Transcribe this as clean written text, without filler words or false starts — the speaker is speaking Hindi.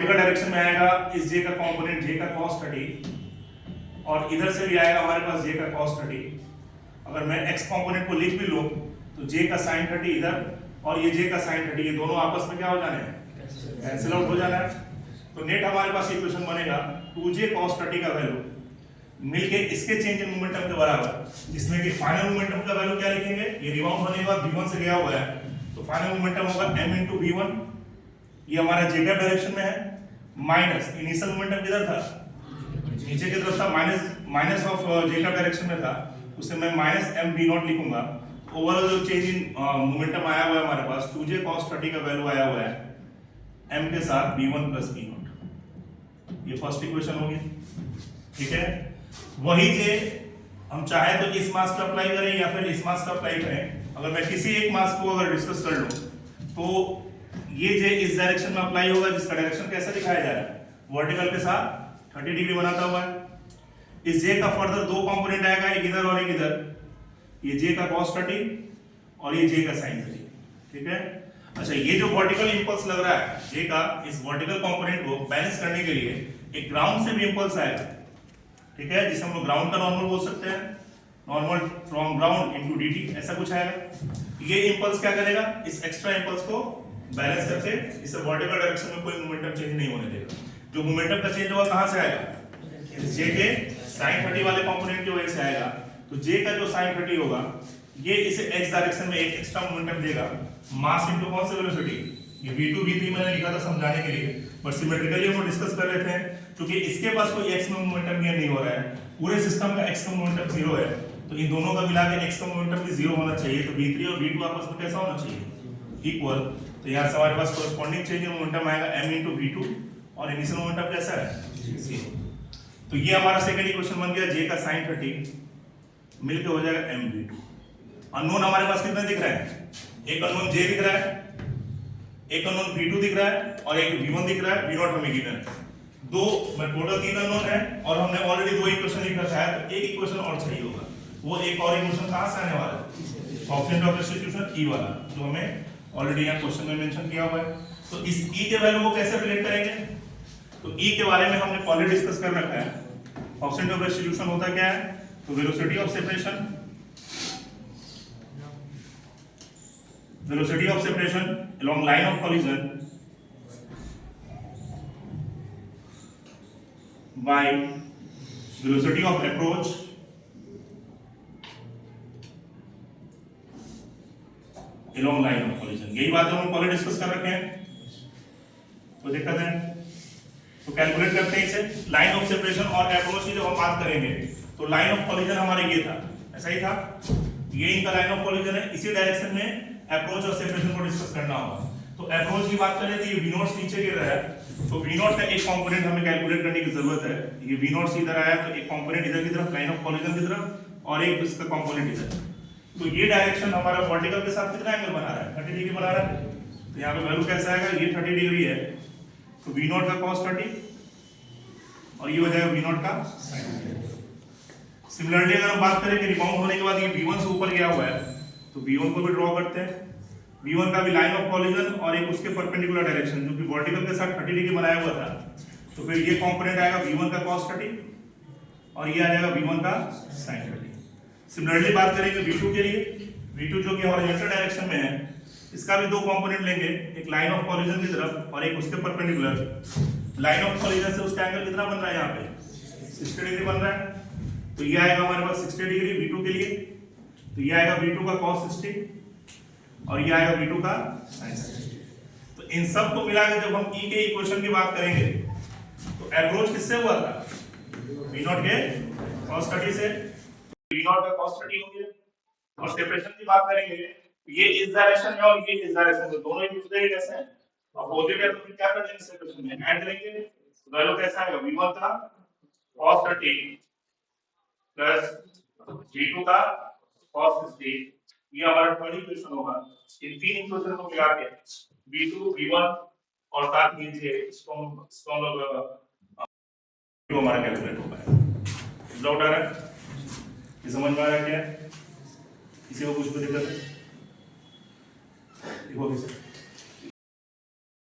का डायरेक्शन में आएगा इस जे का कंपोनेंट जे का cos 30 और इधर से भी आएगा हमारे पास जे का cos 30। अगर मैं x कंपोनेंट को लिख भी लूं तो जे का sin 30 इधर और ये जे का sin 30 ये दोनों आपस में क्या हो जाने हैं, कैंसिल आउट हो जाना है। तो नेट हमारे पास इक्वेशन बनेगा 2j cos 30 का वैल्यू मिलके इसके चेंज इन मोमेंटम के बराबर, जिसमें कि फाइनल मोमेंटम का वैल्यू क्या लिखेंगे, ये रिबाउंड होने के बाद v1 से गया हुआ है तो फाइनल मोमेंटम होगा m into v1, ये हमारा जे का डायरेक्शन में है, माइनस इनिशियल मोमेंटम किधर था, नीचे की तरफ था, माइनस ऑफ जे का डायरेक्शन में था, उसे मैं माइनस m v नॉट लिखूंगा। ओवरऑल जो चेंज इन मोमेंटम आया हुआ है हमारे पास 2j cos 30 का वैल्यू आया हुआ है m के साथ v1 plus v नॉट, ये फर्स्ट इक्वेशन होगी। ठीक है, वही जे हम चाहे तो इस मास पे अप्लाई करें या फिर इस मास का अप्लाई करें। अगर मैं किसी एक मास को अगर डिस्कस कर लूं तो ये जे इस डायरेक्शन में अप्लाई होगा, जिसका डायरेक्शन कैसा दिखाया जा रहा है, वर्टिकल के साथ 30 डिग्री बनाता हुआ है। इस जे का फर्दर दो कंपोनेंट आएगा, एक इधर और एक इधर, ये जे का cos 30 और ये जे का sin 30। ठीक है, अच्छा ये जो वर्टिकल इंपल्स लग रहा है जे का, इस वर्टिकल कंपोनेंट को बैलेंस करने के लिए एक ग्राउंड से भी इंपल्स आएगा। ठीक है, जिसे हम लोग ग्राउंड का नॉर्मल बोल सकते हैं, normal from ground into dt, ऐसा कुछ आएगा। ये इंपल्स क्या करेगा, इस एक्स्ट्रा इंपल्स को बैलेंस करके इसे वर्टिकल डायरेक्शन में कोई मोमेंटम चेंज नहीं होने देगा। जो मोमेंटम का चेंज होगा कहां से आएगा, जे के sin 30 वाले कंपोनेंट की वजह से आएगा। तो जे का जो sin 30 होगा ये इसे x डायरेक्शन में एक एक्स्ट्रा मोमेंटम देगा, मास इनटू कौन सी वेलोसिटी, ये v2 v3 मैंने लिखा था समझाने के लिए, बट सिमेट्रिकली हम डिस्कस कर रहे थे क्योंकि इसके पास कोई x में मोमेंटम गेन नहीं हो रहा है, पूरे सिस्टम का x का मोमेंटम 0 है, तो इन दोनों का मिला के x का मोमेंटम भी 0 होना चाहिए। तो v3 और v2 आपस में कैसा होना चाहिए, इक्वल। तो यहाँ से हमारे पास कोरेस्पोंडिंग चेंज इन मोमेंटम आएगा m into v2 और इनिशियल मोमेंटम कैसा है 0। तो ये हमारा सेकंड इक्वेशन बन गया, j का sin 30 मिलके हो जाएगा m v2। अननोन हमारे पास कितने दिख रहे हैं, एक अननोन j दिख रहा है, एक अननोन v2 दिख रहा है और एक v1 दिख रहा है, v नॉट हमें गिवन है। दो में टोटल 3 अननोन है और हमने ऑलरेडी 2 इक्वेशन लिख रखा है, तो एक इक्वेशन और चाहिए होगा। वो एक और इक्वेशन कहां से आने वाला है, कोएफिशिएंट ऑफ सब्स्टिट्यूशन e वाला, जो हमें ऑलरेडी यहाँ क्वेश्चन में मेंशन किया हुआ है। तो इस e के वैल्यू को कैसे रिलेट करेंगे, तो e के बारे में हमने पहले डिस्कस कर रखा है। कोएफिशिएंट ऑफ सब्स्टिट्यूशन होता क्या है, तो velocity of separation, velocity of separation along line of collision by velocity of approach along line of collision। यही बात हम पहले डिस्कस कर रखे हैं, तो दिक्कत है तो कैलकुलेट करते हैं इसे। लाइन ऑफ सेपरेशन और अप्रोच की जब हम बात करेंगे तो लाइन ऑफ कॉलिजन हमारे ये था, ऐसा ही था, ये इनका लाइन ऑफ कॉलिजन है, इसी डायरेक्शन में अप्रोच और सेपरेशन को डिस्कस करना होगा। तो अप्रोच की बात करें तो ये v नॉट नीचे गिर रहा है, तो v नॉट का एक कंपोनेंट हमें कैलकुलेट करने की जरूरत है। ये v नॉट से इधर आया तो एक कंपोनेंट इधर की तरफ लाइन ऑफ कॉलिजन की तरफ और एक इसका कंपोनेंट इधर, तो ये डायरेक्शन हमारा वर्टिकल के साथ कितना एंगल बना रहा है, 30 डिग्री बना रहा है। तो यहाँ पे वैल्यू कैसा आएगा, ये 30 डिग्री है तो v नॉट का cos 30 और ये हो जाएगा v नॉट का sin 30। सिमिलरली अगर हम बात करें कि रिबाउंड होने के बाद ये v1 से ऊपर गया हुआ है तो v1 को भी ड्रॉ करते हैं। v1 का भी लाइन ऑफ कॉलिजन और एक उसके परपेंडिकुलर डायरेक्शन जो कि वर्टिकल के साथ 30 डिग्री बनाया हुआ था, तो फिर ये कंपोनेंट आएगा v1 का cos 30 और ये आ जाएगा v1 का sin 30। सिमिलरली बात करेंगे v2 के लिए, v2 जो कि हॉरिजॉन्टल डायरेक्शन में है, इसका भी दो कंपोनेंट लेंगे, एक लाइन ऑफ कॉलिजन की तरफ और एक उसके परपेंडिकुलर। लाइन ऑफ कॉलिजन से उसका एंगल कितना बन रहा है, यहाँ पे 60 डिग्री बन रहा है, तो ये आएगा हमारे पास 60 डिग्री v2 के लिए, तो ये आएगा v2 का cos 60 और ये आएगा v2 का sin 60। तो इन सब को मिला के जब हम e के इक्वेशन की बात करेंगे तो अप्रोच किससे हुआ था, v नॉट के cos 30 से, v नॉट का cos 30 हो गया। और सेपरेशन की बात करेंगे, ये इस डायरेक्शन में और ये इस डायरेक्शन में, दोनों एक दूसरे के कैसे हैं, अपोजिट है, तो फिर क्या करेंगे सेपरेशन में ऐड करेंगे, तो वैल्यू कैसा आएगा, v1 का cos 30 प्लस v2 का cos 60, ये हमारा थर्ड इक्वेशन होगा। इन तीन इक्वेशन को मिला के v2 v1 और साथ में ये स्ट्रॉन्ग हमारा कैलकुलेट होगा। डाउट आ रहा है, ये समझ में आ रहा है क्या, किसी को कुछ तो दिक्कत है, देखो